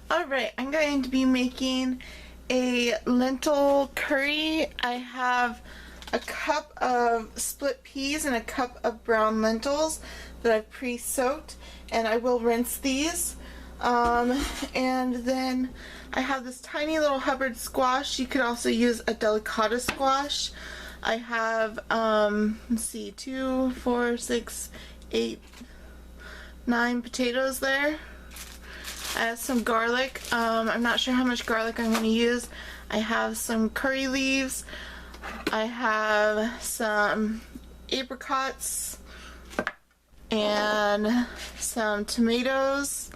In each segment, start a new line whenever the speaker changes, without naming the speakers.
Alright, I'm going to be making a lentil curry. I have a cup of split peas and a cup of brown lentils that I've pre-soaked, and I will rinse these. And then I have this tiny little Hubbard squash. You could also use a delicata squash. I have, let's see, 2, 4, 6, 8, 9 potatoes there. I have some garlic. I'm not sure how much garlic I'm going to use. I have some curry leaves. I have some apricots and some tomatoes,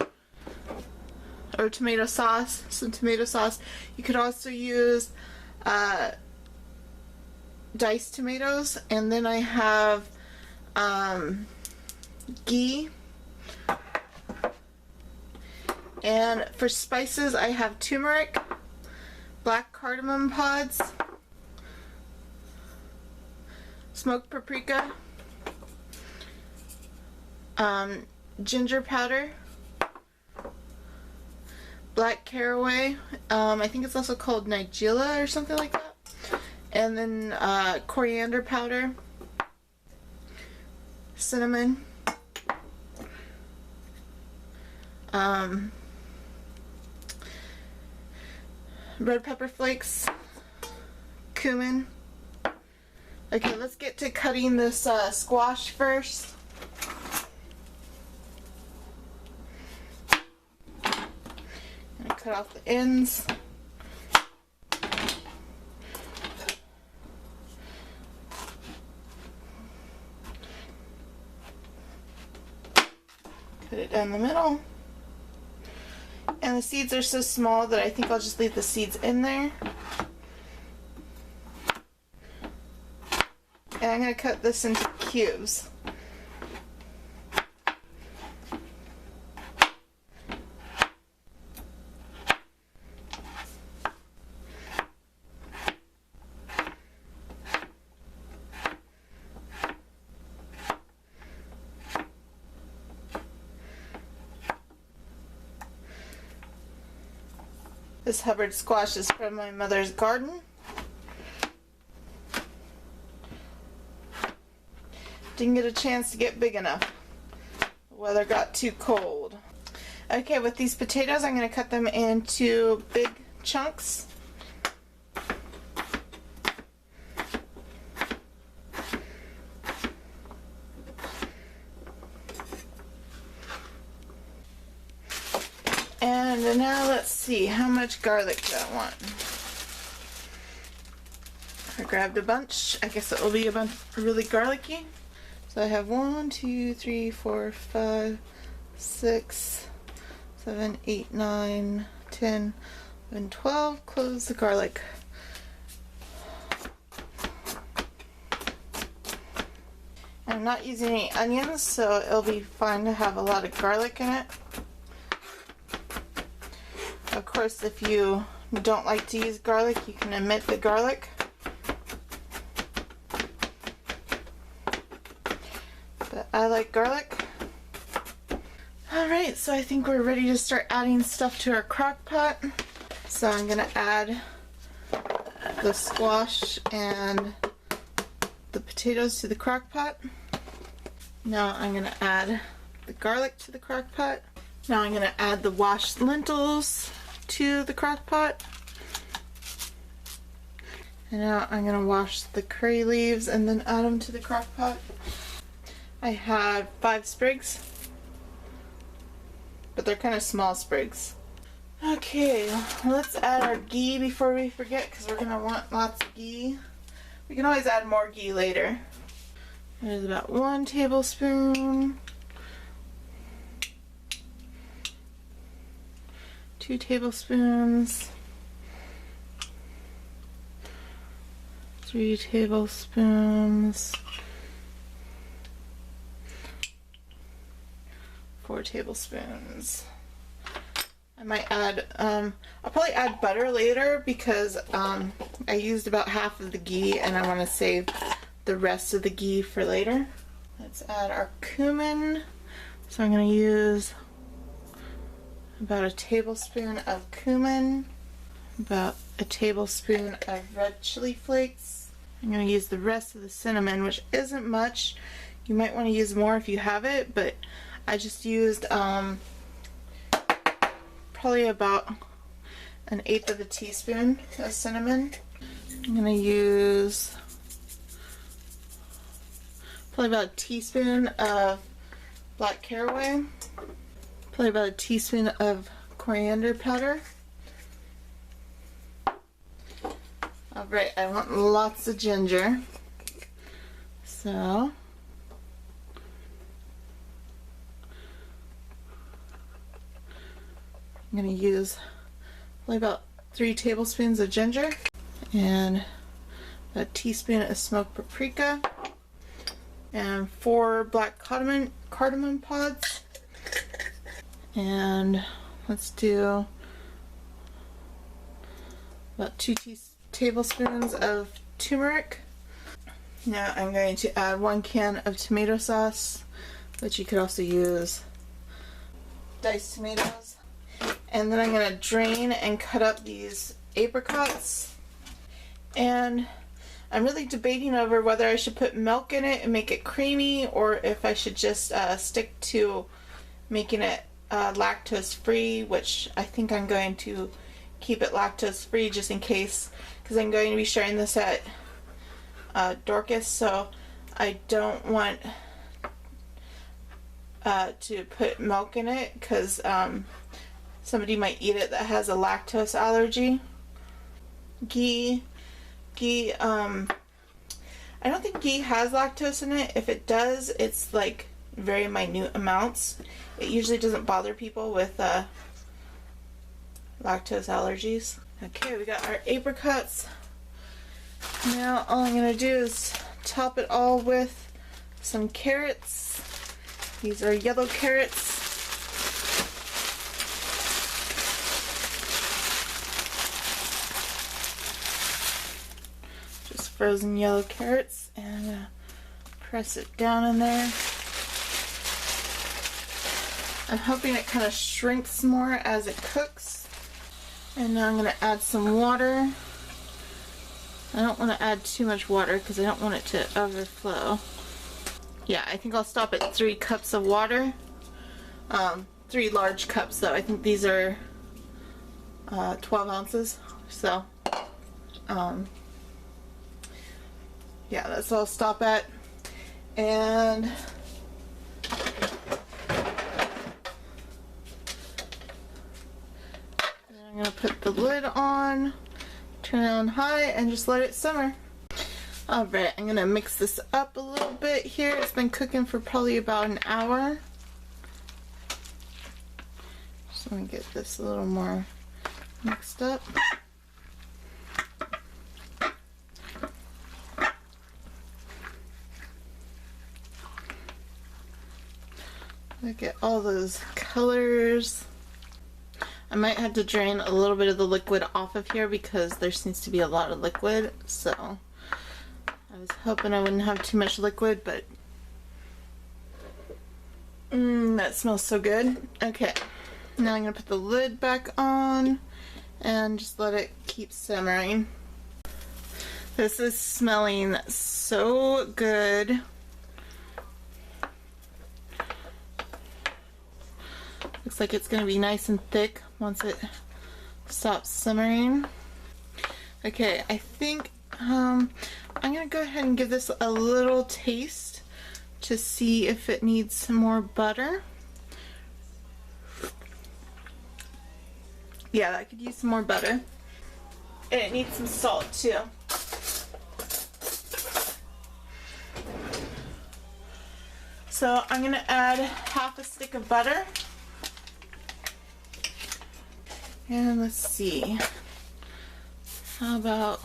or tomato sauce, some tomato sauce. You could also use diced tomatoes. And then I have ghee. And for spices, I have turmeric, black cardamom pods, smoked paprika, ginger powder, black caraway, I think it's also called nigella or something like that, and then coriander powder, cinnamon, red pepper flakes, cumin. Okay, let's get to cutting this squash first. I'm gonna cut off the ends. Put it down the middle. And the seeds are so small that I think I'll just leave the seeds in there. And I'm going to cut this into cubes. This Hubbard squash is from my mother's garden. Didn't get a chance to get big enough. The weather got too cold. Okay, with these potatoes, I'm going to cut them into big chunks. And now let's see, how much garlic do I want? I grabbed a bunch. I guess it will be a bunch really garlicky. So I have 1, 2, 3, 4, 5, 6, 7, 8, 9, 10, 11, 12 cloves of garlic. I'm not using any onions, so it'll be fine to have a lot of garlic in it. Of course, if you don't like to use garlic, you can omit the garlic. But I like garlic. Alright, so I think we're ready to start adding stuff to our crock pot. So I'm going to add the squash and the potatoes to the crock pot. Now I'm going to add the garlic to the crock pot. Now I'm going to add the washed lentils to the crock pot. And now I'm going to wash the curry leaves and then add them to the crock pot. I have 5 sprigs, but they're kind of small sprigs. Okay, let's add our ghee before we forget, because we're going to want lots of ghee. We can always add more ghee later. There's about 1 tablespoon, 2 tablespoons, 3 tablespoons, 4 tablespoons. I might add, I'll probably add butter later because I used about half of the ghee and I want to save the rest of the ghee for later. Let's add our cumin. So I'm going to use about a tablespoon of cumin, about a tablespoon of red chili flakes. I'm going to use the rest of the cinnamon, which isn't much. You might want to use more if you have it, but I just used probably about 1/8 of a teaspoon of cinnamon. I'm going to use probably about a teaspoon of black caraway, probably about a teaspoon of coriander powder. Alright, I want lots of ginger, so I'm going to use probably about 3 tablespoons of ginger and a teaspoon of smoked paprika and 4 black cardamom pods. And let's do about 2 tablespoons of turmeric. Now I'm going to add 1 can of tomato sauce, but you could also use diced tomatoes. And then I'm going to drain and cut up these apricots. And I'm really debating over whether I should put milk in it and make it creamy, or if I should just stick to making it lactose free, which I think I'm going to keep it lactose free just in case, because I'm going to be sharing this at Dorcas, so I don't want to put milk in it because somebody might eat it that has a lactose allergy. Ghee, I don't think ghee has lactose in it. If it does, it's like very minute amounts. It usually doesn't bother people with lactose allergies. Okay, we got our apricots. Now all I'm going to do is top it all with some carrots. These are yellow carrots. Just frozen yellow carrots, and press it down in there. I'm hoping it kind of shrinks more as it cooks. And now I'm going to add some water. I don't want to add too much water because I don't want it to overflow. Yeah, I think I'll stop at 3 cups of water. 3 large cups though. I think these are 12 ounces. So, yeah, that's what I'll stop at. And I'm going to put the lid on, turn it on high, and just let it simmer. Alright, I'm going to mix this up a little bit here. It's been cooking for probably about an hour. Just let me get this a little more mixed up. Look at all those colors. I might have to drain a little bit of the liquid off of here because there seems to be a lot of liquid, so I was hoping I wouldn't have too much liquid, but that smells so good. Okay, now I'm going to put the lid back on and just let it keep simmering. This is smelling so good. Looks like it's going to be nice and thick once it stops simmering. Okay, I think I'm going to go ahead and give this a little taste to see if it needs some more butter. Yeah, that could use some more butter. And it needs some salt too. So I'm going to add half a stick of butter. And let's see, how about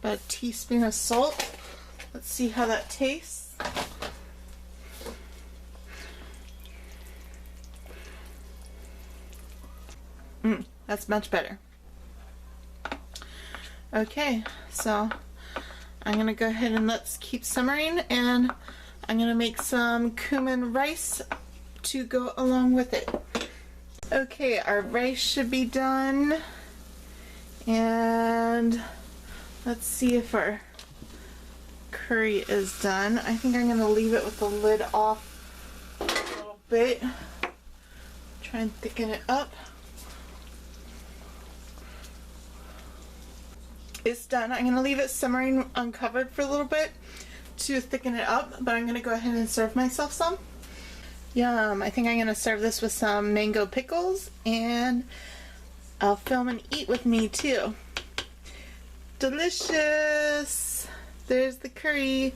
a teaspoon of salt? Let's see how that tastes. That's much better. Okay, so I'm gonna go ahead and let's keep simmering, and I'm gonna make some cumin rice to go along with it. Okay, our rice should be done. And let's see if our curry is done. I think I'm going to leave it with the lid off a little bit. Try and thicken it up. It's done. I'm going to leave it simmering uncovered for a little bit to thicken it up, but I'm going to go ahead and serve myself some. Yum. I think I'm going to serve this with some mango pickles, and I'll film and eat with me too. Delicious. There's the curry.